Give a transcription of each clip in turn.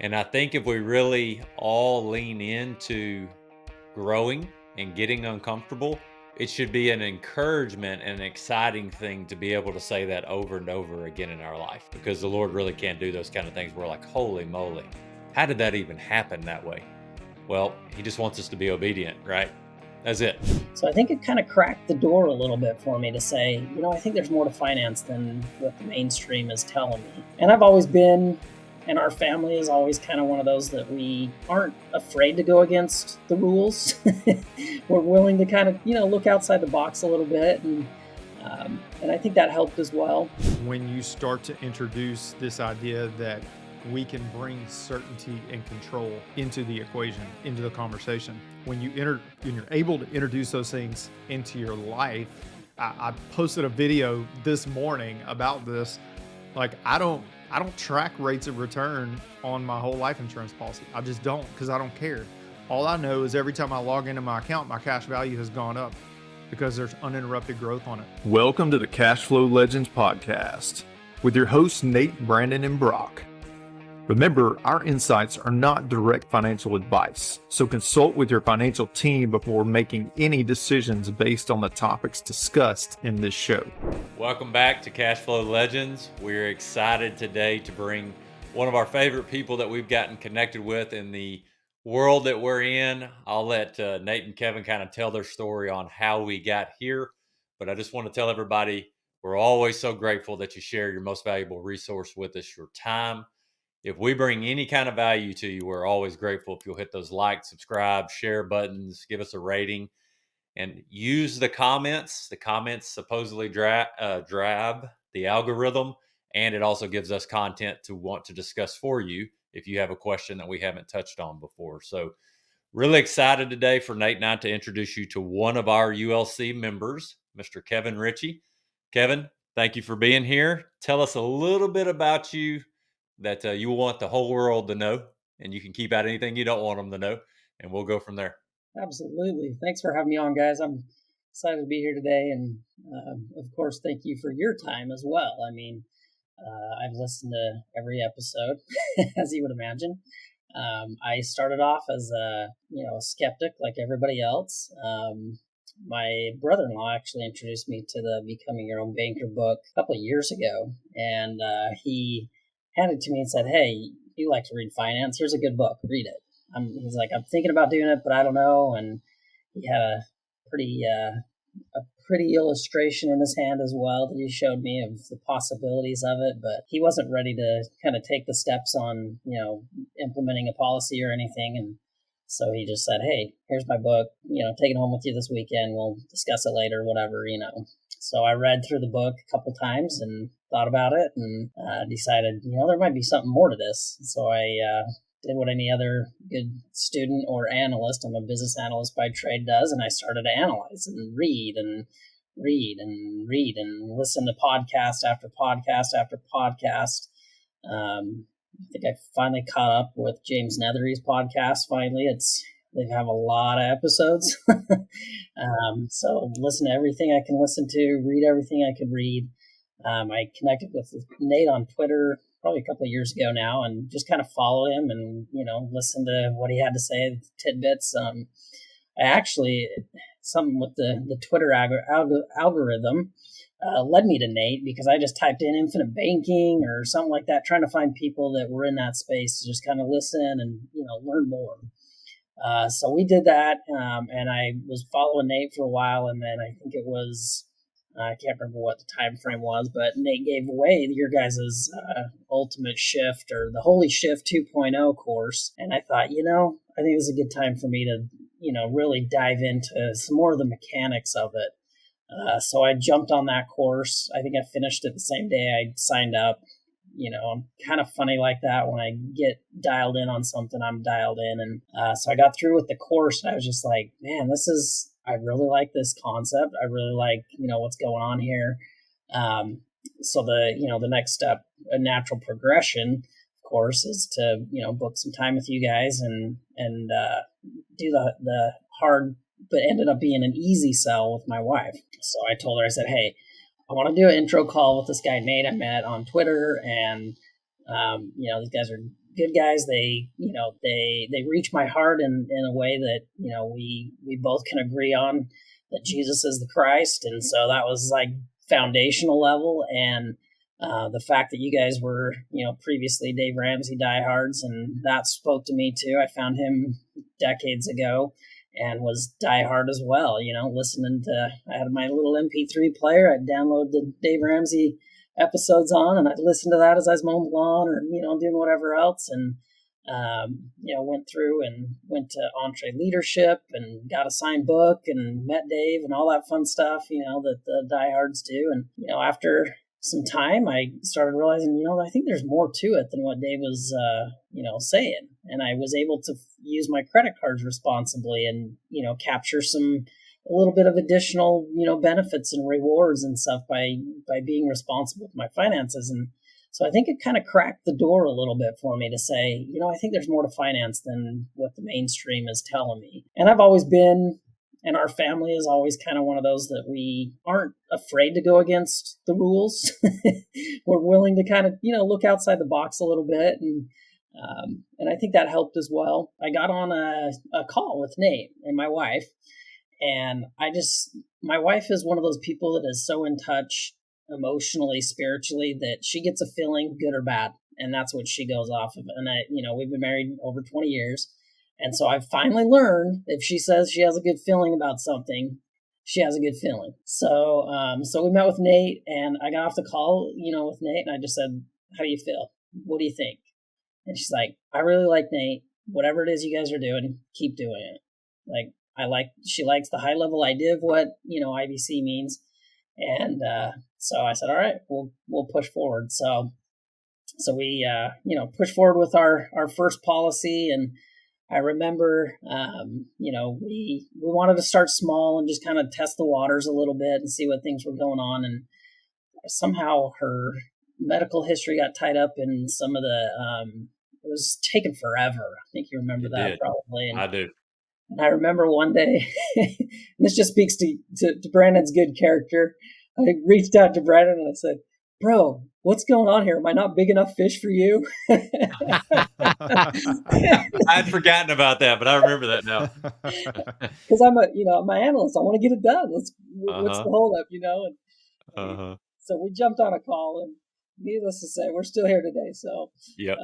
And I think if we really all lean into growing and getting uncomfortable, it should be an encouragement and an exciting thing to be able to say that over and over again in our life, because the Lord really can't do those kind of things. We're like, holy moly, how did that even happen that way? Well, he just wants us to be obedient, right? That's it. So I think it kind of cracked the door a little bit for me to say, I think there's more to finance than what the mainstream is telling me. And I've always been, and our family is always kind of one of those that we aren't afraid to go against the rules. We're willing to kind of, look outside the box a little bit. And I think that helped as well. When you start to introduce this idea that we can bring certainty and control into the equation, into the conversation. When you're able to introduce those things into your life, I posted a video this morning about this. Like, I don't track rates of return on my whole life insurance policy. I just don't, because I don't care. All I know is every time I log into my account, my cash value has gone up because there's uninterrupted growth on it. Welcome to the Cashflow Legendz podcast with your hosts, Nate, Brandon, and Brock. Remember, our insights are not direct financial advice, so consult with your financial team before making any decisions based on the topics discussed in this show. Welcome back to Cashflow Legendz. We're excited today to bring one of our favorite people that we've gotten connected with in the world that we're in. I'll let Nate and Kevin kind of tell their story on how we got here, but I just want to tell everybody we're always so grateful that you share your most valuable resource with us, your time. If we bring any kind of value to you, we're always grateful if you'll hit those like, subscribe, share buttons, give us a rating, and use the comments. The comments supposedly drive the algorithm, and it also gives us content to want to discuss for you if you have a question that we haven't touched on before. So really excited today for Nate and I to introduce you to one of our ULC members, Mr. Kevin Richey. Kevin, thank you for being here. Tell us a little bit about you that you want the whole world to know, and you can keep out anything you don't want them to know, and we'll go from there. Absolutely. Thanks for having me on, guys. I'm excited to be here today, and of course, thank you for your time as well. I mean, I've listened to every episode, as you would imagine. I started off as a skeptic like everybody else. My brother-in-law actually introduced me to the Becoming Your Own Banker book a couple of years ago, and he handed it to me and said, "Hey, you like to read finance? Here's a good book. Read it." He's like, "I'm thinking about doing it, but I don't know." And he had a pretty illustration in his hand as well that he showed me of the possibilities of it, but he wasn't ready to kind of take the steps on, implementing a policy or anything. And so he just said, "Hey, here's my book, take it home with you this weekend. We'll discuss it later, whatever. So I read through the book a couple times and thought about it and decided, there might be something more to this. So I did what any other good student or analyst, I'm a business analyst by trade, does, and I started to analyze and read and listen to podcast after podcast after podcast. I think I finally caught up with James Nethery's podcast. Finally, they have a lot of episodes. So listen to everything I can listen to, read everything I could read. I connected with Nate on Twitter probably a couple of years ago now, and just kind of followed him and, listen to what he had to say, tidbits. I actually, something with the Twitter algorithm led me to Nate, because I just typed in infinite banking or something like that, trying to find people that were in that space to just kind of listen and, learn more. So we did that, and I was following Nate for a while, and then I think it was, I can't remember what the time frame was, but Nate gave away your guys' Ultimate Shift, or the Holy Shift 2.0 course, and I thought, I think it was a good time for me to, really dive into some more of the mechanics of it. So I jumped on that course. I think I finished it the same day I signed up. I'm kind of funny like that. When I get dialed in on something, I'm dialed in. And so I got through with the course, and I was just like, man, I really like this concept. I really like, what's going on here. So the next step, a natural progression, of course, is to, book some time with you guys and do the hard, but ended up being an easy sell with my wife. So I told her, I said, "Hey, I want to do an intro call with this guy, Nate, I met on Twitter, and, these guys are good guys. They, they reach my heart in a way that, we both can agree on that Jesus is the Christ. And so that was like foundational level. And the fact that you guys were, previously Dave Ramsey diehards, and that spoke to me too. I found him decades ago and was diehard as well, listening to, I had my little MP3 player. I'd download the Dave Ramsey episodes on, and I'd listen to that as I was mowing the lawn or, doing whatever else. And, went through and went to Entree Leadership and got a signed book and met Dave and all that fun stuff, that the diehards do. And, after some time, I started realizing, I think there's more to it than what Dave was, saying. And I was able to use my credit cards responsibly and, capture a little bit of additional, benefits and rewards and stuff by being responsible with my finances. And so I think it kind of cracked the door a little bit for me to say, I think there's more to finance than what the mainstream is telling me. And I've always been, and our family is always kind of one of those that we aren't afraid to go against the rules. We're willing to kind of, look outside the box a little bit. And I think that helped as well. I got on a call with Nate and my wife. And my wife is one of those people that is so in touch emotionally, spiritually, that she gets a feeling, good or bad. And that's what she goes off of. And we've been married over 20 years. And so I've finally learned if she says she has a good feeling about something, she has a good feeling. So, so we met with Nate, and I got off the call, with Nate, and I just said, how do you feel? What do you think? And she's like, I really like Nate. Whatever it is you guys are doing, keep doing it. She likes the high level idea of what, IBC means. And, so I said, all right, we'll push forward. So we, push forward with our first policy. And I remember, we wanted to start small and just kind of test the waters a little bit and see what things were going on. And somehow her medical history got tied up in some of the, it was taking forever. I think you remember that probably. And I do. And I remember one day, and this just speaks to Brandon's good character. I reached out to Brandon and I said, bro, what's going on here? Am I not big enough fish for you? I'd forgotten about that, but I remember that now. Because I'm my analyst. I want to get it done. What's the holdup, And so we jumped on a call, and needless to say, we're still here today. So yeah,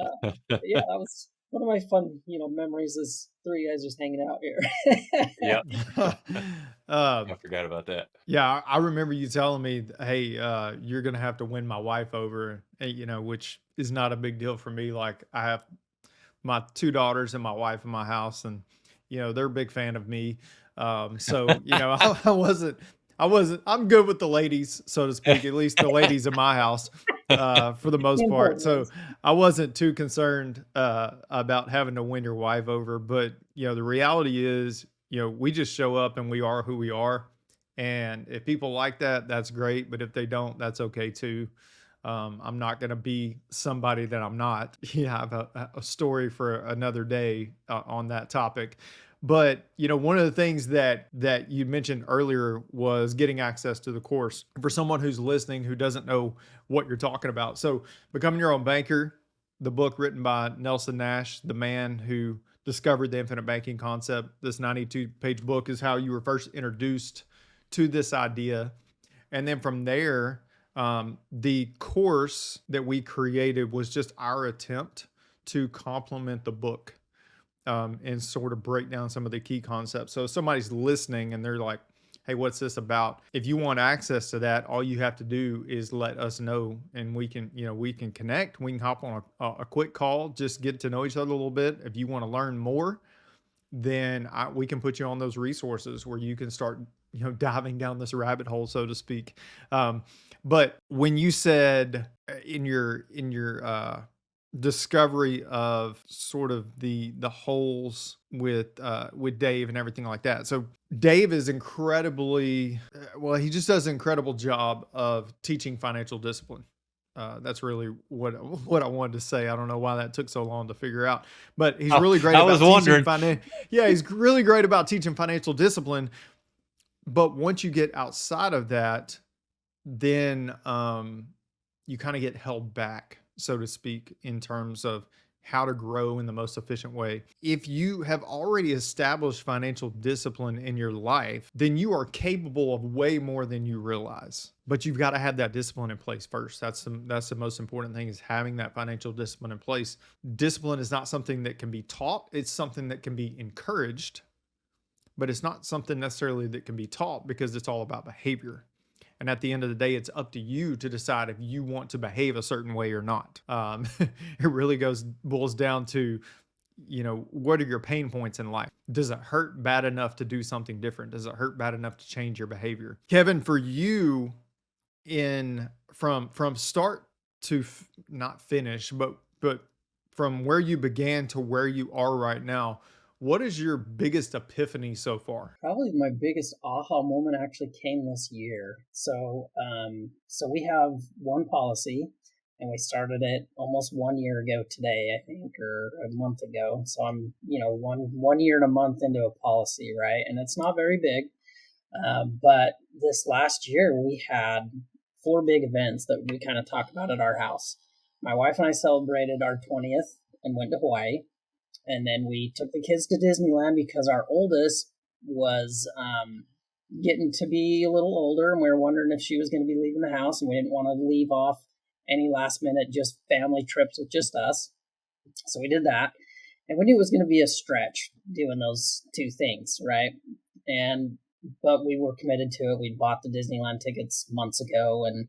that was one of my fun, memories is three guys just hanging out here. Yep. I forgot about that. Yeah, I remember you telling me, hey, you're going to have to win my wife over, which is not a big deal for me. Like, I have my two daughters and my wife in my house, and, they're a big fan of me. So, I'm good with the ladies, so to speak, at least the ladies in my house, for the most part. So I wasn't too concerned about having to win your wife over. But, the reality is, we just show up and we are who we are. And if people like that, that's great. But if they don't, that's okay too. I'm not going to be somebody that I'm not. I have a story for another day on that topic. But, one of the things that you mentioned earlier was getting access to the course for someone who's listening, who doesn't know what you're talking about. So Becoming Your Own Banker, the book written by Nelson Nash, the man who discovered the infinite banking concept. This 92-page book is how you were first introduced to this idea. And then from there, the course that we created was just our attempt to complement the book. And sort of break down some of the key concepts. So if somebody's listening and they're like, hey, what's this about? If you want access to that, all you have to do is let us know, and we can connect. We can hop on a quick call, just get to know each other a little bit. If you want to learn more, then we can put you on those resources where you can start, diving down this rabbit hole, so to speak. But when you said in your discovery of sort of the holes with Dave and everything like that. So Dave is incredibly, he just does an incredible job of teaching financial discipline. That's really what I wanted to say. I don't know why that took so long to figure out, but he's really great. He's really great about teaching financial discipline. But once you get outside of that, then you kind of get held back, so to speak, in terms of, how to grow in the most efficient way. If you have already established financial discipline in your life, then you are capable of way more than you realize. But you've got to have that discipline in place first. That's the most important thing, is having that financial discipline in place. Discipline is not something that can be taught. It's something that can be encouraged, but it's not something necessarily that can be taught, because it's all about behavior. And at the end of the day, it's up to you to decide if you want to behave a certain way or not. It really boils down to, what are your pain points in life? Does it hurt bad enough to do something different? Does it hurt bad enough to change your behavior? Kevin, for you, from start to not finish, but from where you began to where you are right now, what is your biggest epiphany so far? Probably my biggest aha moment actually came this year. So we have one policy, and we started it almost 1 year ago today, I think, or a month ago. So I'm, 1 year and a month into a policy, right? And it's not very big. But this last year we had 4 big events that we kind of talked about at our house. My wife and I celebrated our 20th and went to Hawaii. And then we took the kids to Disneyland because our oldest was getting to be a little older, and we were wondering if she was going to be leaving the house, and we didn't want to leave off any last minute just family trips with just us. So we did that. And we knew it was going to be a stretch doing those 2 things, right? But we were committed to it. We bought the Disneyland tickets months ago, and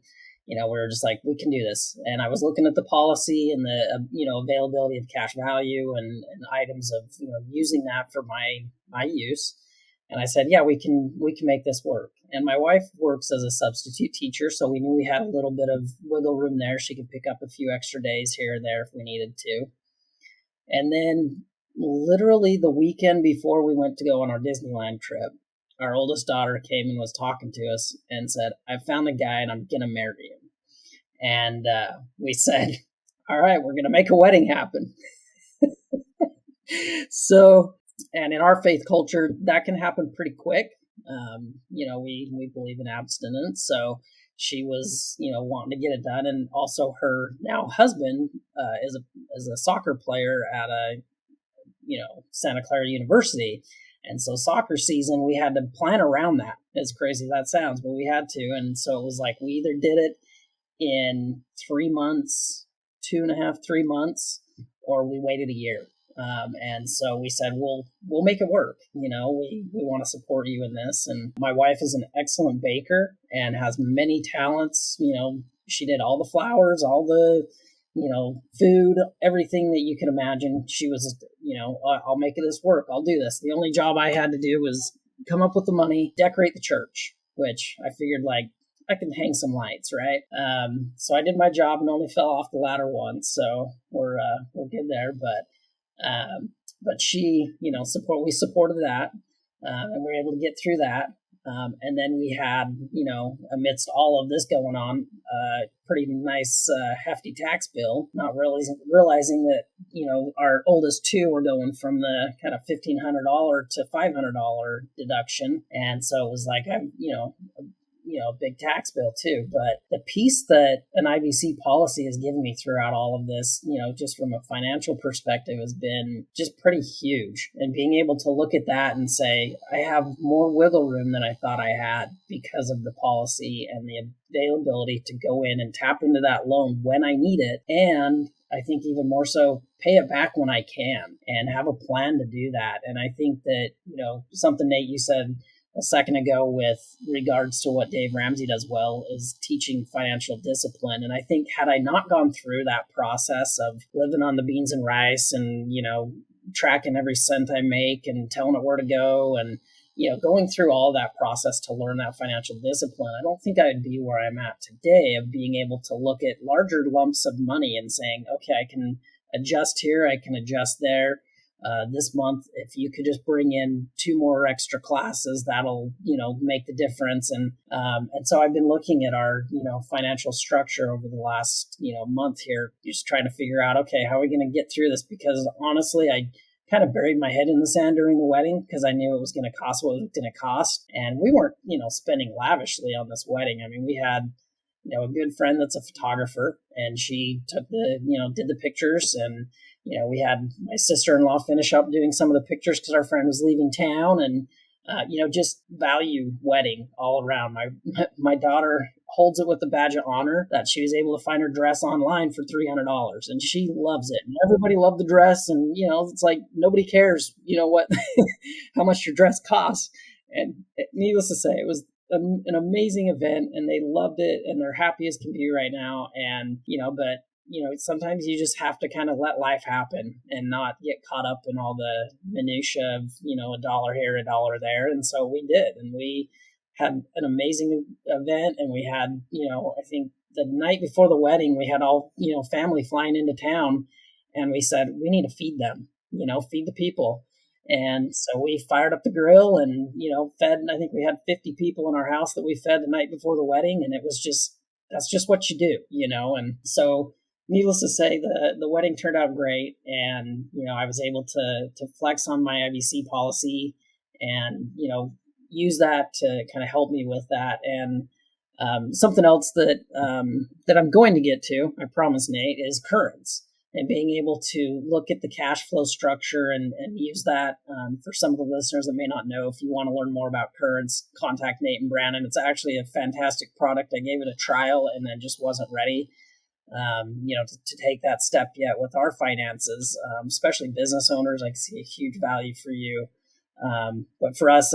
we were just like, we can do this. And I was looking at the policy and the availability of cash value and items of using that for my use. And I said, yeah, we can make this work. And my wife works as a substitute teacher, so we knew we had a little bit of wiggle room there. She could pick up a few extra days here and there if we needed to. And then literally the weekend before we went to go on our Disneyland trip, our oldest daughter came and was talking to us and said, I found a guy and I'm going to marry him. And we said, all right, we're going to make a wedding happen. So, and in our faith culture, that can happen pretty quick. We believe in abstinence. So she was, wanting to get it done. And also her now husband is a soccer player at Santa Clara University. And so soccer season, we had to plan around that. As crazy as that sounds, but we had to. And so it was like we either did it in 3 months, 2.5, 3 months, or we waited a year. And so we said, we'll make it work. We want to support you in this. And my wife is an excellent baker and has many talents. She did all the flowers, all the food, everything that you can imagine. She was, I'll make this work. I'll do this. The only job I had to do was come up with the money, decorate the church, which I figured I can hang some lights, right? So I did my job and only fell off the ladder once. So we're good there. But she, we supported that, and we were able to get through that. And then we had, amidst all of this going on, pretty nice, hefty tax bill, not realizing that, our oldest 2 were going from the kind of $1,500 to $500 deduction. And so it was like, a big tax bill too. But the piece that an IBC policy has given me throughout all of this, just from a financial perspective, has been just pretty huge. And being able to look at that and say, I have more wiggle room than I thought I had because of the policy and the availability to go in and tap into that loan when I need it. And I think even more so, pay it back when I can and have a plan to do that. And I think that, something, Nate, you said a second ago with regards to what Dave Ramsey does well is teaching financial discipline. And I think had I not gone through that process of living on the beans and rice and, tracking every cent I make and telling it where to go and, going through all that process to learn that financial discipline, I don't think I would be where I'm at today of being able to look at larger lumps of money and saying, okay, I can adjust here, I can adjust there. This month, if you could just bring in 2 more extra classes, that'll, make the difference. And so I've been looking at our, financial structure over the last, month here, just trying to figure out, okay, how are we going to get through this? Because honestly, I kind of buried my head in the sand during the wedding because I knew it was going to cost what it was going to cost. And we weren't, spending lavishly on this wedding. I mean, we had a good friend that's a photographer, and she took did the pictures, and we had my sister-in-law finish up doing some of the pictures because our friend was leaving town, and just value wedding all around. My daughter holds it with the badge of honor that she was able to find her dress online for $300, and she loves it. And everybody loved the dress, and it's like nobody cares, what how much your dress costs. And needless to say, it was an amazing event, and they loved it, and they're happy as can be right now. And but sometimes you just have to kind of let life happen and not get caught up in all the minutia of, a dollar here, a dollar there. And so we did, and we had an amazing event, and we had, I think the night before the wedding, we had all, family flying into town, and we said, we need to feed them, feed the people. And so we fired up the grill and, fed, I think we had 50 people in our house that we fed the night before the wedding. And it was that's just what you do, and so needless to say, the wedding turned out great, and I was able to flex on my IBC policy, and use that to kind of help me with that. And something else that I'm going to get to, I promise, Nate, is currents, and being able to look at the cash flow structure and use that for some of the listeners that may not know. If you want to learn more about currents, contact Nate and Brandon. It's actually a fantastic product. I gave it a trial and then just wasn't ready. To take that step yet with our finances, especially business owners. I see a huge value for you. But for us,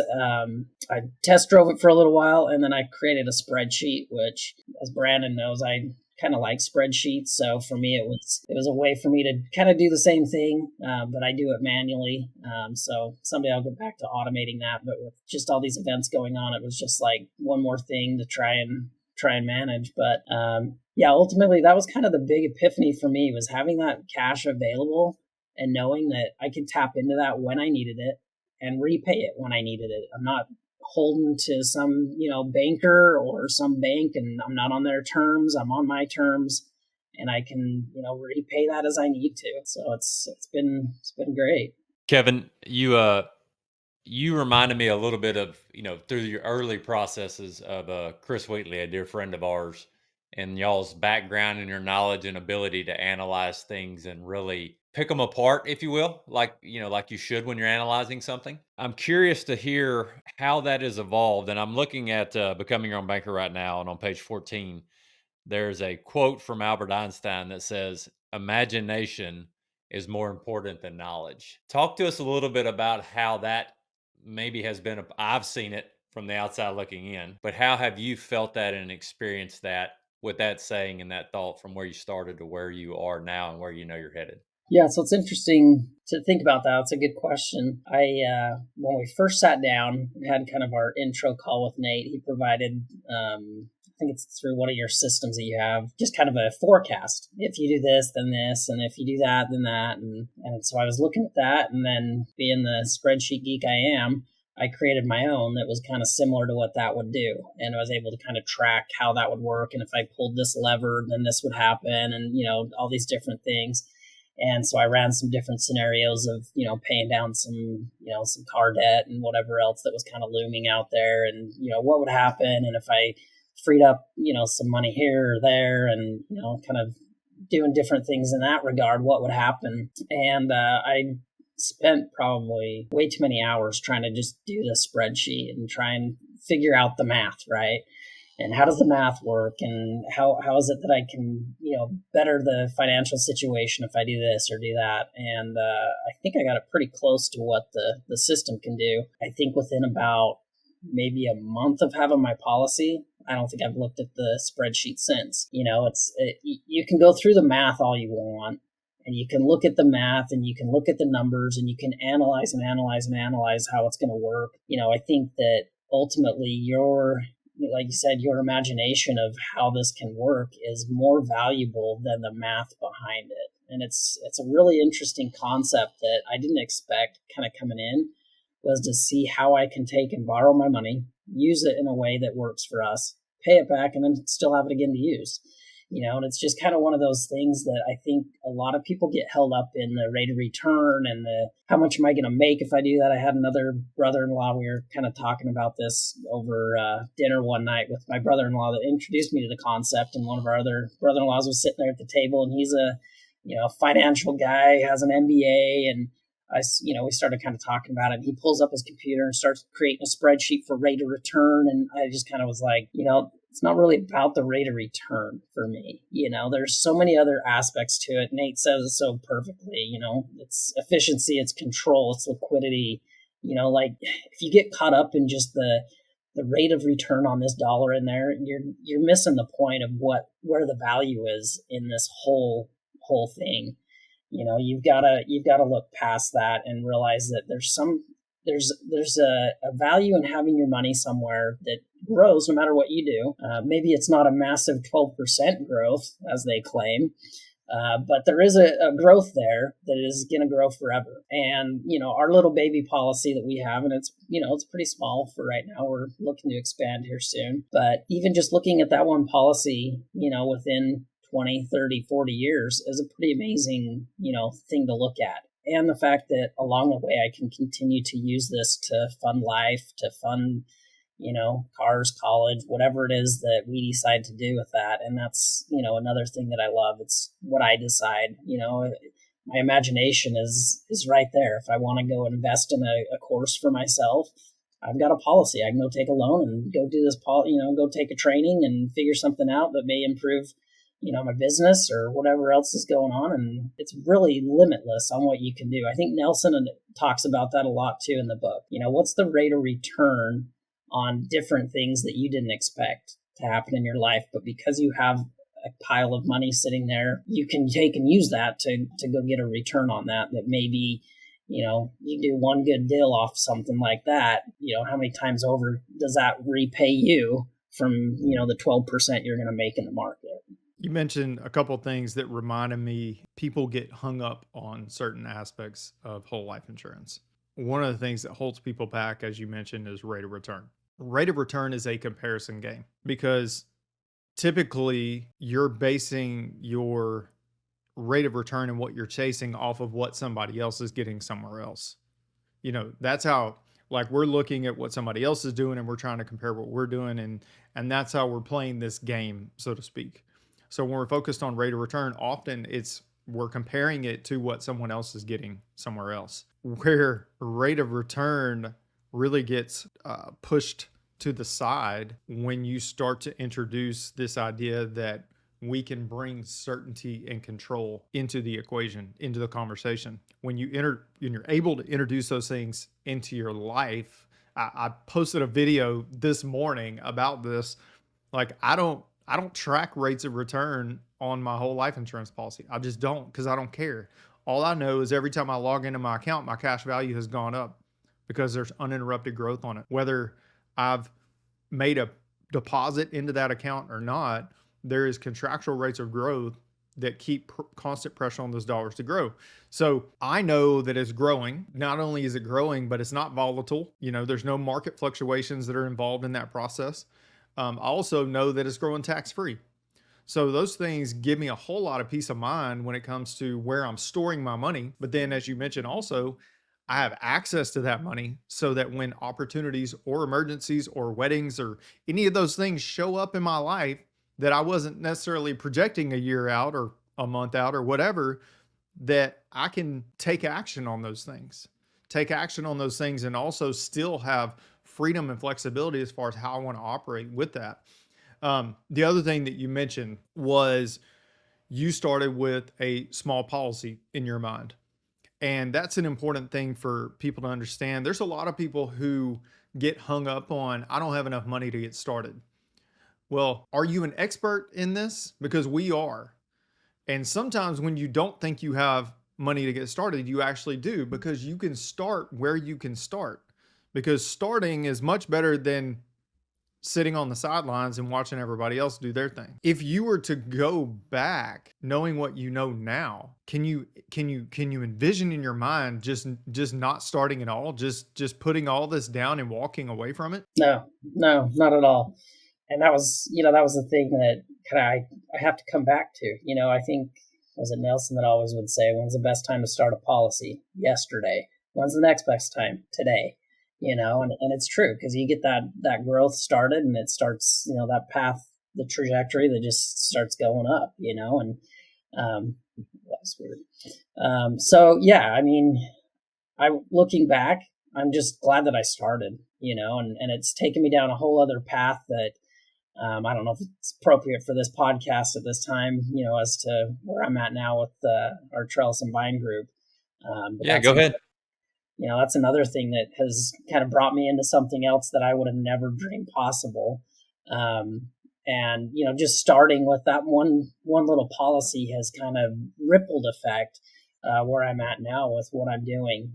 I test drove it for a little while, and then I created a spreadsheet, which, as Brandon knows, I kind of like spreadsheets. So for me, it was a way for me to kind of do the same thing, but I do it manually. So someday I'll get back to automating that. But with just all these events going on, it was just like one more thing to try and manage. But ultimately that was kind of the big epiphany for me, was having that cash available and knowing that I could tap into that when I needed it and repay it when I needed it. I'm not holding to some, banker or some bank, and I'm not on their terms. I'm on my terms, and I can, repay that as I need to. So it's been great. Kevin, you reminded me a little bit of, through your early processes of Chris Wheatley, a dear friend of ours, and y'all's background and your knowledge and ability to analyze things and really pick them apart, if you will, like you should when you're analyzing something. I'm curious to hear how that has evolved. And I'm looking at Becoming Your Own Banker right now. And on page 14, there's a quote from Albert Einstein that says, imagination is more important than knowledge. Talk to us a little bit about how that maybe has been, I've seen it from the outside looking in, but how have you felt that and experienced that with that saying and that thought from where you started to where you are now and where you're headed? Yeah, so it's interesting to think about that. It's a good question. When we first sat down and had kind of our intro call with Nate, he provided, I think it's through one of your systems that you have, just kind of a forecast. If you do this, then this, and if you do that, then that. And so I was looking at that, and then being the spreadsheet geek I am, I created my own that was kind of similar to what that would do. And I was able to kind of track how that would work. And if I pulled this lever, then this would happen, and, all these different things. And so I ran some different scenarios of, paying down some, some car debt and whatever else that was kind of looming out there, and, what would happen. And if I freed up, some money here or there, and, kind of doing different things in that regard, what would happen. And I spent probably way too many hours trying to just do the spreadsheet and try and figure out the math, right? And how does the math work, and how is it that I can, better the financial situation if I do this or do that? And I think I got it pretty close to what the system can do. I think within about maybe a month of having my policy, I don't think I've looked at the spreadsheet since. You can go through the math all you want, and you can look at the math, and you can look at the numbers, and you can analyze how it's going to work. I think that ultimately like you said, your imagination of how this can work is more valuable than the math behind it. And it's a really interesting concept that I didn't expect kind of coming in, was to see how I can take and borrow my money, use it in a way that works for us, pay it back, and then still have it again to use. And it's just kind of one of those things that I think a lot of people get held up in the rate of return and the how much am I going to make if I do that. I had another brother-in-law. We were kind of talking about this over dinner one night with my brother-in-law that introduced me to the concept, and one of our other brother-in-laws was sitting there at the table, and he's a financial guy, has an MBA, and we started kind of talking about it. He pulls up his computer and starts creating a spreadsheet for rate of return. And I just kind of was like, it's not really about the rate of return for me. There's so many other aspects to it. Nate says it so perfectly. It's efficiency, it's control, it's liquidity. Like if you get caught up in just the rate of return on this dollar in there, you're missing the point of where the value is in this whole thing. You've got to look past that and realize that there's a value in having your money somewhere that grows no matter what you do. Maybe it's not a massive 12% growth as they claim, but there is a growth there that is going to grow forever. And our little baby policy that we have, and it's pretty small for right now. We're looking to expand here soon, but even just looking at that one policy, within 20, 30, 40 years is a pretty amazing, thing to look at. And the fact that along the way, I can continue to use this to fund life, to fund, cars, college, whatever it is that we decide to do with that. And that's, another thing that I love. It's what I decide, my imagination is right there. If I want to go invest in a course for myself, I've got a policy. I can go take a loan and go do this, go take a training and figure something out that may improve my business or whatever else is going on. And it's really limitless on what you can do. I think Nelson talks about that a lot too in the book. What's the rate of return on different things that you didn't expect to happen in your life, but because you have a pile of money sitting there, you can take and use that to go get a return on that maybe, you do one good deal off something like that, how many times over does that repay you from, the 12% you're going to make in the market? You mentioned a couple of things that reminded me people get hung up on certain aspects of whole life insurance. One of the things that holds people back, as you mentioned, is rate of return. Rate of return is a comparison game because typically you're basing your rate of return and what you're chasing off of what somebody else is getting somewhere else. That's how, like, we're looking at what somebody else is doing and we're trying to compare what we're doing. And that's how we're playing this game, so to speak. So when we're focused on rate of return, often we're comparing it to what someone else is getting somewhere else. Where rate of return really gets pushed to the side when you start to introduce this idea that we can bring certainty and control into the equation, into the conversation. When you're able to introduce those things into your life. I posted a video this morning about this. Like, I don't track rates of return on my whole life insurance policy. I just don't, because I don't care. All I know is every time I log into my account, my cash value has gone up because there's uninterrupted growth on it. Whether I've made a deposit into that account or not, there is contractual rates of growth that keep constant pressure on those dollars to grow. So I know that it's growing. Not only is it growing, but it's not volatile. There's no market fluctuations that are involved in that process. I also know that it's growing tax-free. So those things give me a whole lot of peace of mind when it comes to where I'm storing my money. But then, as you mentioned also, I have access to that money so that when opportunities or emergencies or weddings or any of those things show up in my life that I wasn't necessarily projecting a year out or a month out or whatever, that I can take action on those things. And also still have freedom and flexibility as far as how I want to operate with that. The other thing that you mentioned was you started with a small policy in your mind. And that's an important thing for people to understand. There's a lot of people who get hung up on, I don't have enough money to get started. Well, are you an expert in this? Because we are. And sometimes when you don't think you have money to get started, you actually do, because you can start where you can start. Because starting is much better than sitting on the sidelines and watching everybody else do their thing. If you were to go back knowing what you know now, can you envision in your mind just not starting at all, just putting all this down and walking away from it? No, not at all. that was, that was the thing that I have to come back to. I think, was it Nelson that always would say, when's the best time to start a policy? Yesterday. When's the next best time? Today. And it's true, because you get that growth started, and it starts, that path, the trajectory that just starts going up, and that was weird. So yeah, I mean, looking back, I'm just glad that I started, and it's taken me down a whole other path that I don't know if it's appropriate for this podcast at this time, as to where I'm at now with our Trellis and Vine group. Yeah, go ahead. That's another thing that has kind of brought me into something else that I would have never dreamed possible. And, just starting with that one little policy has kind of rippled effect where I'm at now with what I'm doing.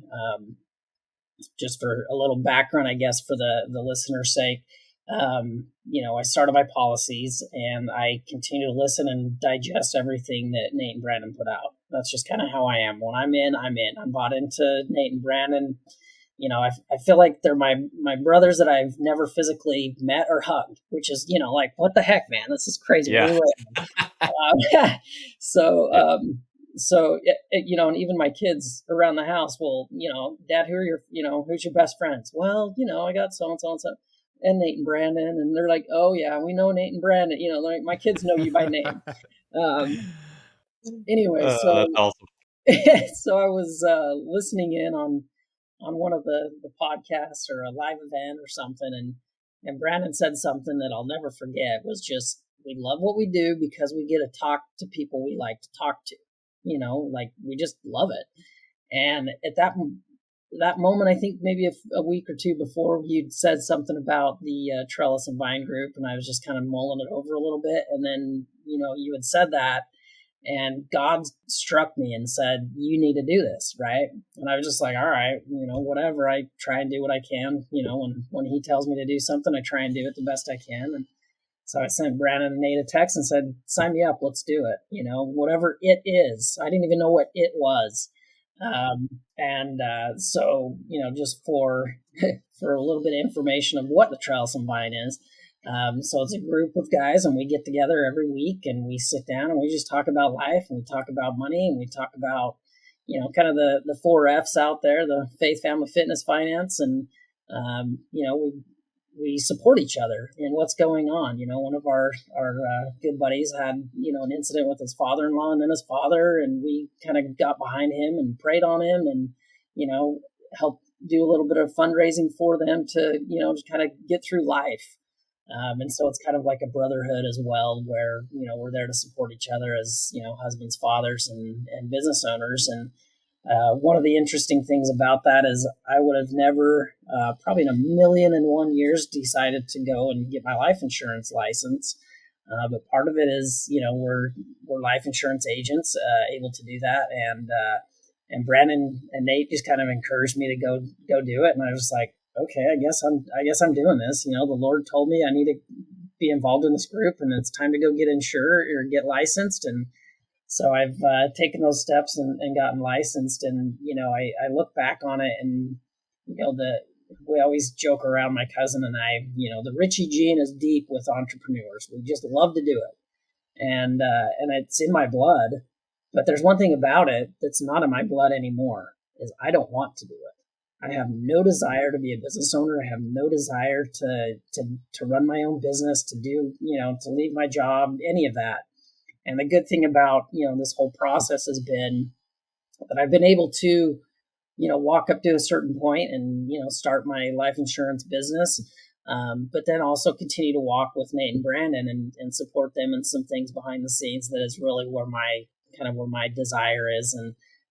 Just for a little background, I guess, for the listener's sake, I started my policies, and I continue to listen and digest everything that Nate and Brandon put out. That's just kind of how I am. When I'm in, I'm in. I'm bought into Nate and Brandon. I feel like they're my brothers that I've never physically met or hugged, which is, like, what the heck, man? This is crazy. Yeah. And even my kids around the house will, Dad, who's your best friends? Well, I got so and so and so, and Nate and Brandon, and they're like, oh yeah, we know Nate and Brandon. Like, my kids know you by name. Anyway, so that's awesome. so I was listening in on one of the podcasts or a live event or something, and Brandon said something that I'll never forget. Was just, we love what we do because we get to talk to people we like to talk to. Like, we just love it. And at that moment, I think maybe a week or two before, you'd said something about the Trellis and Vine group, and I was just kind of mulling it over a little bit. And then, you had said that, and God struck me and said, you need to do this, right? And I was just like, all right, whatever. I try and do what I can. When he tells me to do something, I try and do it the best I can. And so I sent Brandon and Nate a text and said, sign me up, let's do it. Whatever it is. I didn't even know what it was. So, just for for a little bit of information of what the Trellis and Vine is. So it's a group of guys, and we get together every week, and we sit down and we just talk about life, and we talk about money, and we talk about, kind of the 4 F's out there, the faith, family, fitness, finance. And, we support each other in what's going on. One of our good buddies had, an incident with his father-in-law and then his father, and we kind of got behind him and prayed on him, and, helped do a little bit of fundraising for them to, just kind of get through life. And so it's kind of like a brotherhood as well, where, we're there to support each other as, husbands, fathers, and business owners. And one of the interesting things about that is I would have never, probably in 1,000,001 years, decided to go and get my life insurance license. But part of it is, we're life insurance agents, able to do that. And Brandon and Nate just kind of encouraged me to go do it. And I was just like, okay, I guess I'm doing this. The Lord told me I need to be involved in this group, and it's time to go get insured or get licensed. And so I've taken those steps and gotten licensed. And, I look back on it, and, we always joke around, my cousin and I, the Richey gene is deep with entrepreneurs. We just love to do it. And it's in my blood. But there's one thing about it that's not in my blood anymore, is I don't want to do it. I have no desire to be a business owner. I have no desire to run my own business, to do, to leave my job, any of that. And the good thing about, this whole process has been that I've been able to, walk up to a certain point and, start my life insurance business. But then also continue to walk with Nate and Brandon and support them in some things behind the scenes. That is really where my desire is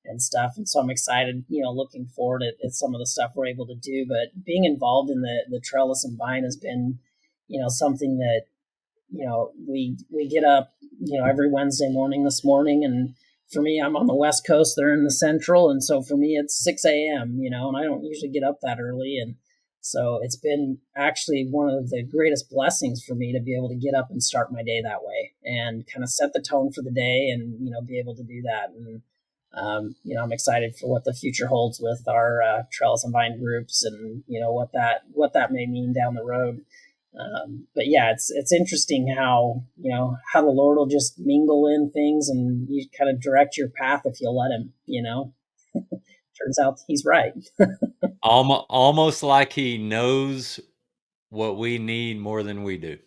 and stuff. And so I'm excited, looking forward at some of the stuff we're able to do. But being involved in the Trellis and Vine has been, something that, we get up, every Wednesday morning this morning. And for me, I'm on the West Coast, they're in the Central. And so for me, it's 6 a.m., and I don't usually get up that early. And so it's been actually one of the greatest blessings for me to be able to get up and start my day that way and kind of set the tone for the day and, be able to do that. And, I'm excited for what the future holds with our Trellis and Vine groups and, what that may mean down the road. But yeah, it's interesting how how the Lord will just mingle in things, and you kind of direct your path if you'll let him. Turns out he's right. Almost like he knows what we need more than we do.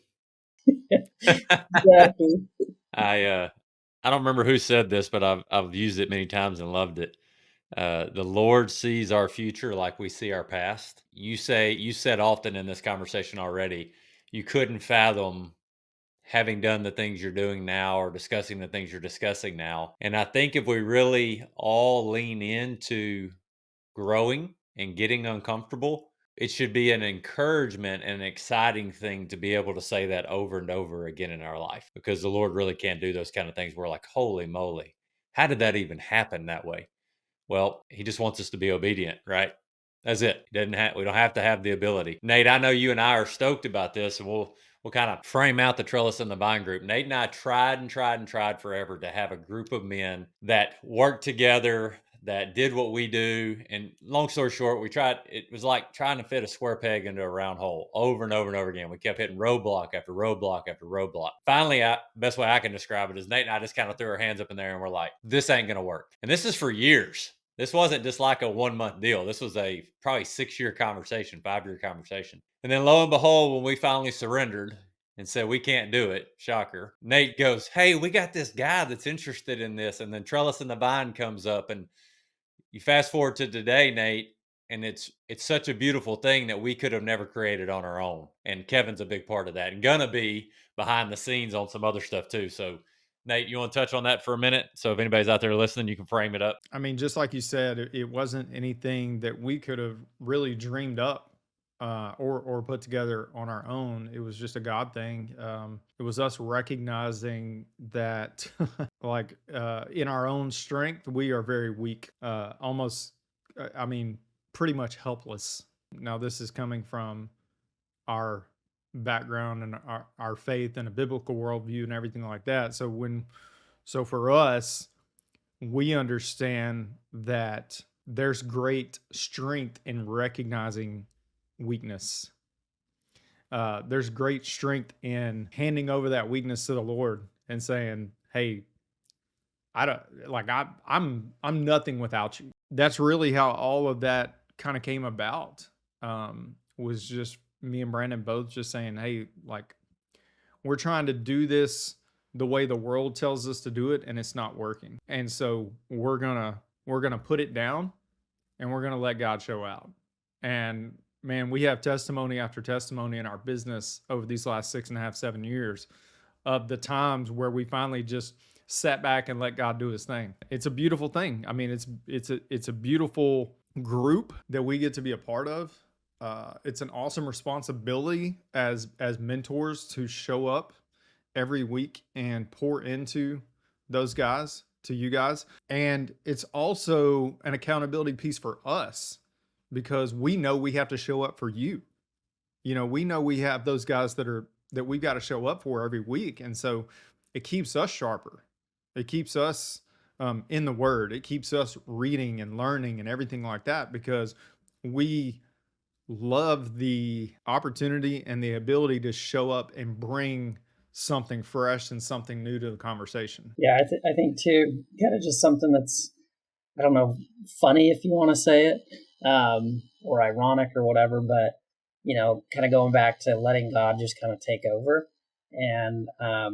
Exactly. I don't remember who said this, but I've used it many times and loved it. The Lord sees our future like we see our past. You said often in this conversation already, you couldn't fathom having done the things you're doing now or discussing the things you're discussing now. And I think if we really all lean into growing and getting uncomfortable, it should be an encouragement and an exciting thing to be able to say that over and over again in our life, because the Lord really can do those kind of things. We're like, holy moly, how did that even happen that way? Well, he just wants us to be obedient, right? That's it. We don't have to have the ability. Nate, I know you and I are stoked about this, and we'll kind of frame out the Trellis and the Vine group. Nate and I tried and tried and tried forever to have a group of men that worked together, that did what we do. And long story short, it was like trying to fit a square peg into a round hole over and over and over again. We kept hitting roadblock after roadblock after roadblock. Finally, best way I can describe it is Nate and I just kind of threw our hands up in there and we're like, this ain't going to work. And this is for years. This wasn't just like a 1 month deal. This was a probably 6-year conversation, 5-year conversation. And then lo and behold, when we finally surrendered and said, we can't do it, shocker, Nate goes, hey, we got this guy that's interested in this. And then Trellis and the Vine comes up, and you fast forward to today, Nate, and it's such a beautiful thing that we could have never created on our own. And Kevin's a big part of that and gonna be behind the scenes on some other stuff too. So Nate, you want to touch on that for a minute? So if anybody's out there listening, you can frame it up. I mean, just like you said, it wasn't anything that we could have really dreamed up or put together on our own. It was just a God thing. It was us recognizing that, like, in our own strength, we are very weak, I mean, pretty much helpless. Now, this is coming from our background and our faith and a biblical worldview and everything like that. So for us, we understand that there's great strength in recognizing weakness. There's great strength in handing over that weakness to the Lord and saying, "Hey, I'm nothing without you." That's really how all of that kind of came about. Was just me and Brandon both just saying, "Hey, like, we're trying to do this the way the world tells us to do it, and it's not working. And so we're gonna put it down, and we're gonna let God show out." And man, we have testimony after testimony in our business over these last 6.5, 7 years of the times where we finally just sat back and let God do his thing. It's a beautiful thing. I mean, it's a beautiful group that we get to be a part of. It's an awesome responsibility as mentors to show up every week and pour into those guys, to you guys. And it's also an accountability piece for us, because we know we have to show up for you. We know we have those guys that we've got to show up for every week. And so it keeps us sharper. It keeps us in the word. It keeps us reading and learning and everything like that, because we love the opportunity and the ability to show up and bring something fresh and something new to the conversation. Yeah, I think too, kind of just something that's, I don't know, funny if you want to say it, or ironic or whatever, but kind of going back to letting God just kind of take over. And I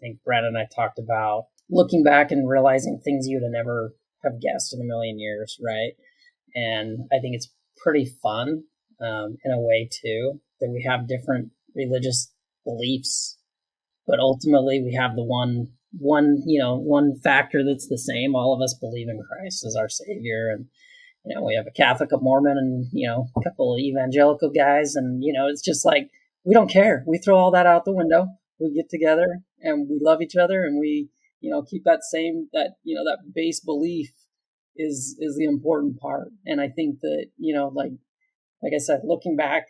think Brandon and I talked about looking back and realizing things you would have never have guessed in a million years, right? And I think it's pretty fun in a way too, that we have different religious beliefs, but ultimately we have the one factor that's the same. All of us believe in Christ as our Savior, and we have a Catholic, a Mormon, and a couple of evangelical guys, and it's just like we don't care. We throw all that out the window. We get together and we love each other, and we keep that that base belief is the important part. And I think that like I said, looking back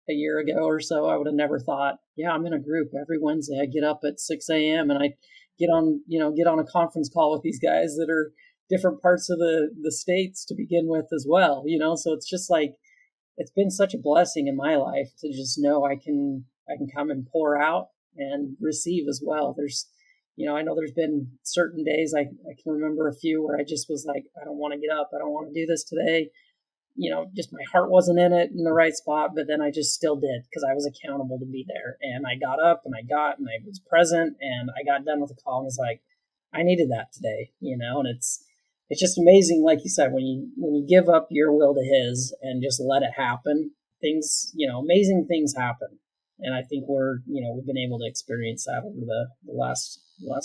a year ago or so, I would have never thought, I'm in a group every Wednesday. I get up at 6 a.m. and I get on a conference call with these guys that are different parts of the states to begin with as well. So it's just like, it's been such a blessing in my life to just know I can come and pour out and receive as well. There's, I know there's been certain days I can remember a few where I just was like, I don't want to get up. I don't want to do this today. Just my heart wasn't in it in the right spot, but then I just still did because I was accountable to be there. And I got up and I was present, and I got done with the call and was like, I needed that today, and it's just amazing. Like you said, when you give up your will to his and just let it happen, things, amazing things happen. And I think we've been able to experience that over the last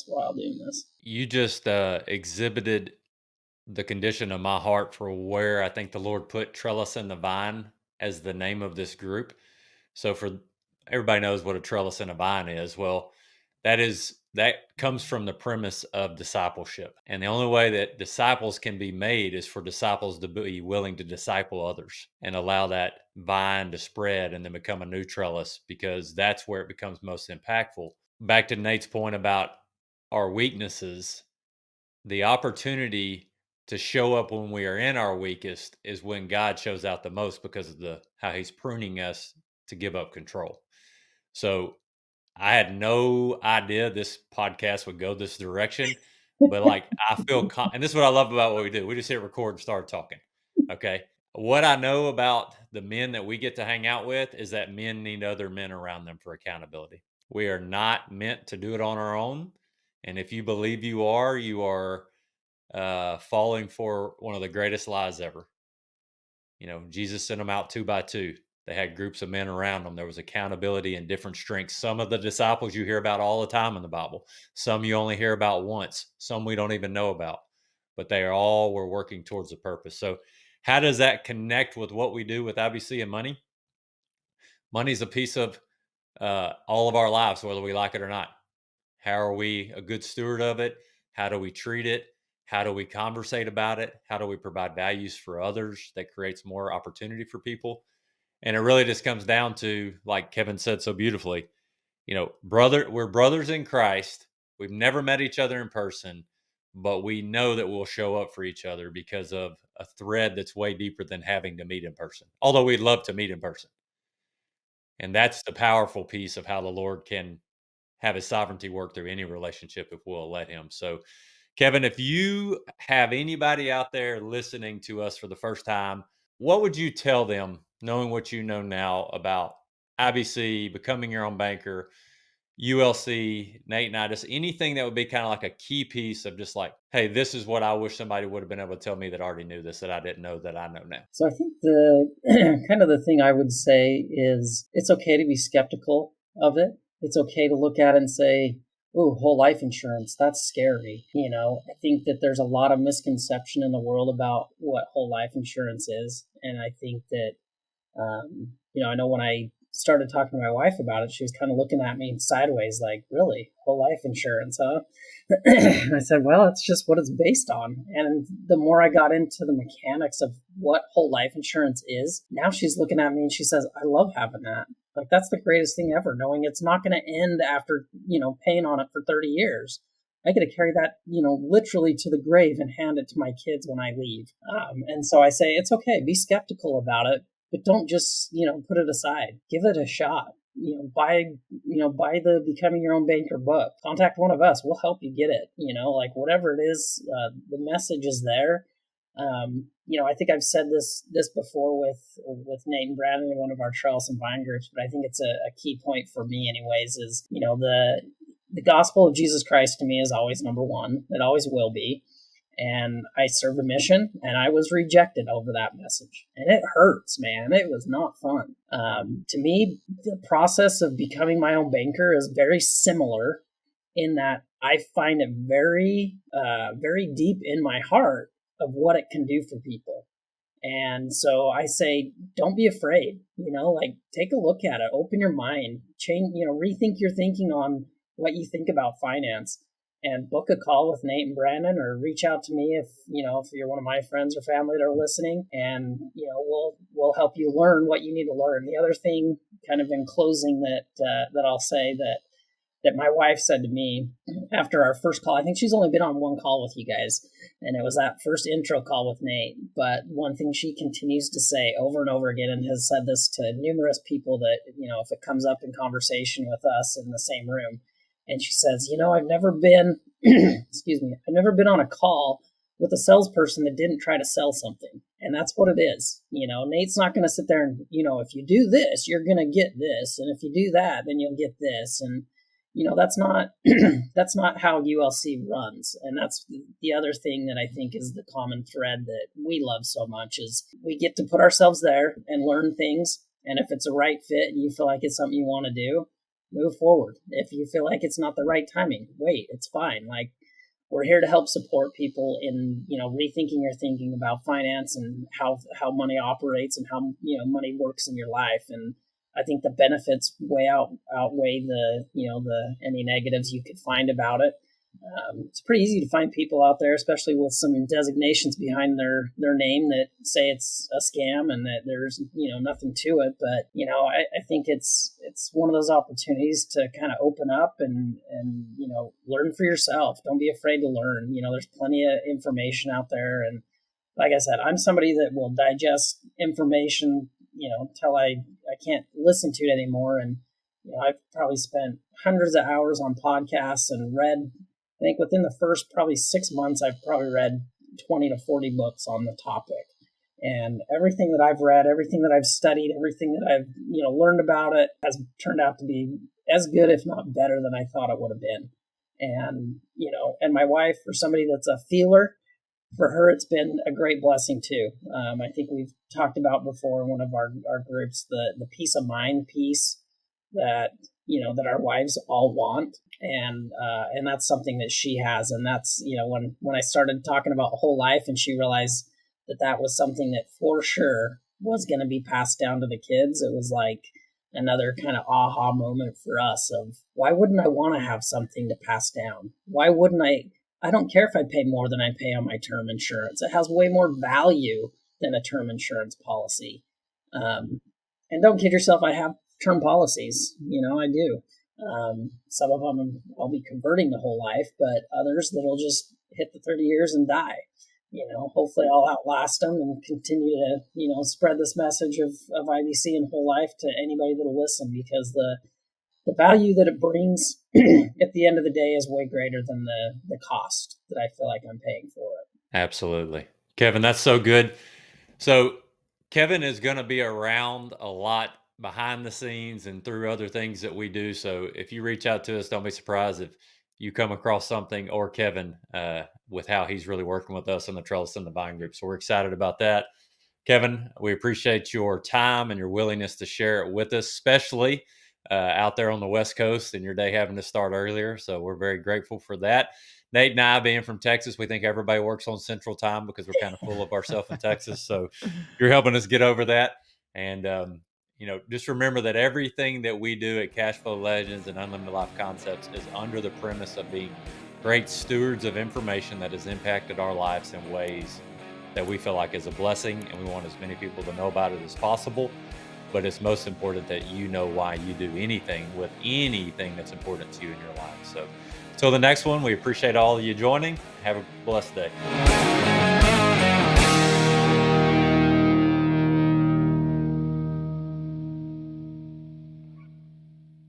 while doing this. You just exhibited the condition of my heart for where I think the Lord put Trellis and the Vine as the name of this group. So for everybody knows what a trellis and a vine is. Well, that comes from the premise of discipleship. And the only way that disciples can be made is for disciples to be willing to disciple others and allow that vine to spread and then become a new trellis, because that's where it becomes most impactful. Back to Nate's point about our weaknesses, the opportunity to show up when we are in our weakest is when God shows out the most, because of how he's pruning us to give up control. So I had no idea this podcast would go this direction, but like I feel, and this is what I love about what we do. We just hit record and start talking. Okay. What I know about the men that we get to hang out with is that men need other men around them for accountability. We are not meant to do it on our own. And if you believe you are falling for one of the greatest lies ever. Jesus sent them out 2 by 2. They had groups of men around them. There was accountability and different strengths. Some of the disciples you hear about all the time in the Bible. Some you only hear about once. Some we don't even know about. But they all were working towards a purpose. So how does that connect with what we do with IBC and money? Money is a piece of all of our lives, whether we like it or not. How are we a good steward of it? How do we treat it? How do we conversate about it? How do we provide values for others that creates more opportunity for people? And it really just comes down to, like Kevin said so beautifully, we're brothers in Christ. We've never met each other in person, but we know that we'll show up for each other because of a thread that's way deeper than having to meet in person. Although we'd love to meet in person. And that's the powerful piece of how the Lord can have his sovereignty work through any relationship if we'll let him. So, Kevin, if you have anybody out there listening to us for the first time, what would you tell them, knowing what you know now about IBC, becoming your own banker, ULC, Nate and I, just anything that would be kind of like a key piece of just like, hey, this is what I wish somebody would have been able to tell me that already knew this, that I didn't know that I know now? So I think the kind of the thing I would say is it's okay to be skeptical of it. It's okay to look at it and say, oh, whole life insurance, that's scary. I think that there's a lot of misconception in the world about what whole life insurance is. And I think that, I know when I started talking to my wife about it, she was kind of looking at me sideways like, really? Whole life insurance, huh? And I said, well, it's just what it's based on. And the more I got into the mechanics of what whole life insurance is, now she's looking at me and she says, I love having that. Like, that's the greatest thing ever, knowing it's not going to end after, paying on it for 30 years. I get to carry that, literally to the grave and hand it to my kids when I leave. And so I say, it's okay, be skeptical about it, but don't just, put it aside. Give it a shot. Buy the Becoming Your Own Banker book. Contact one of us. We'll help you get it. Like whatever it is, the message is there. I think I've said this before with Nate and Brandon in one of our Trellis and Vine groups, but I think it's a key point for me anyways is, the gospel of Jesus Christ to me is always number one. It always will be. And I served a mission and I was rejected over that message. And it hurts, man. It was not fun. To me, the process of becoming my own banker is very similar in that I find it very, very deep in my heart of what it can do for people. And so I say, don't be afraid, take a look at it, open your mind, change, rethink your thinking on what you think about finance, and book a call with Nate and Brandon, or reach out to me if you're one of my friends or family that are listening, and, we'll help you learn what you need to learn. The other thing kind of in closing that I'll say that that my wife said to me after our first call. I think she's only been on one call with you guys, and it was that first intro call with Nate. But one thing she continues to say over and over again, and has said this to numerous people that, if it comes up in conversation with us in the same room, and she says, I've never been, I've never been on a call with a salesperson that didn't try to sell something. And that's what it is. Nate's not going to sit there and, if you do this, you're going to get this. And if you do that, then you'll get this. And, that's not, that's not how ULC runs. And that's the other thing that I think is the common thread that we love so much is we get to put ourselves there and learn things. And if it's a right fit and you feel like it's something you want to do, move forward. If you feel like it's not the right timing, wait, it's fine. Like, we're here to help support people in, rethinking your thinking about finance and how money operates and how, money works in your life. And I think the benefits outweigh the any negatives you could find about it. It's pretty easy to find people out there, especially with some designations behind their name that say it's a scam and that there's, nothing to it. But, I think it's one of those opportunities to kind of open up and learn for yourself. Don't be afraid to learn. There's plenty of information out there. And like I said, I'm somebody that will digest information, until I can't listen to it anymore. And, I've probably spent hundreds of hours on podcasts and read, I think within the first probably 6 months, I've probably read 20 to 40 books on the topic. And everything that I've read, everything that I've studied, everything that I've, learned about it has turned out to be as good, if not better, than I thought it would have been. And, and my wife, for somebody that's a feeler, for her, it's been a great blessing too. I think we've talked about before in one of our groups, the peace of mind piece that, that our wives all want. And that's something that she has. And that's, when I started talking about whole life and she realized that was something that for sure was going to be passed down to the kids, it was like another kind of aha moment for us of why wouldn't I want to have something to pass down? Why wouldn't I don't care if I pay more than I pay on my term insurance. It has way more value than a term insurance policy. And don't kid yourself, I have term policies. I do. Some of them I'll be converting the whole life, but others that'll just hit the 30 years and die. Hopefully I'll outlast them and continue to, spread this message of IBC and whole life to anybody that'll listen, because the value that it brings at the end of the day is way greater than the cost that I feel like I'm paying for it. Absolutely. Kevin, that's so good. So Kevin is going to be around a lot behind the scenes and through other things that we do. So if you reach out to us, don't be surprised if you come across something or Kevin with how he's really working with us on the Trellis and the Vine Group. So we're excited about that. Kevin, we appreciate your time and your willingness to share it with us, especially out there on the West Coast and your day having to start earlier. So we're very grateful for that. Nate and I, being from Texas, we think everybody works on Central Time because we're kind of full of ourselves in Texas. So you're helping us get over that. And, just remember that everything that we do at Cashflow Legendz and Unlimited Life Concepts is under the premise of being great stewards of information that has impacted our lives in ways that we feel like is a blessing. And we want as many people to know about it as possible. But it's most important that you know why you do anything with anything that's important to you in your life. So until the next one, we appreciate all of you joining. Have a blessed day.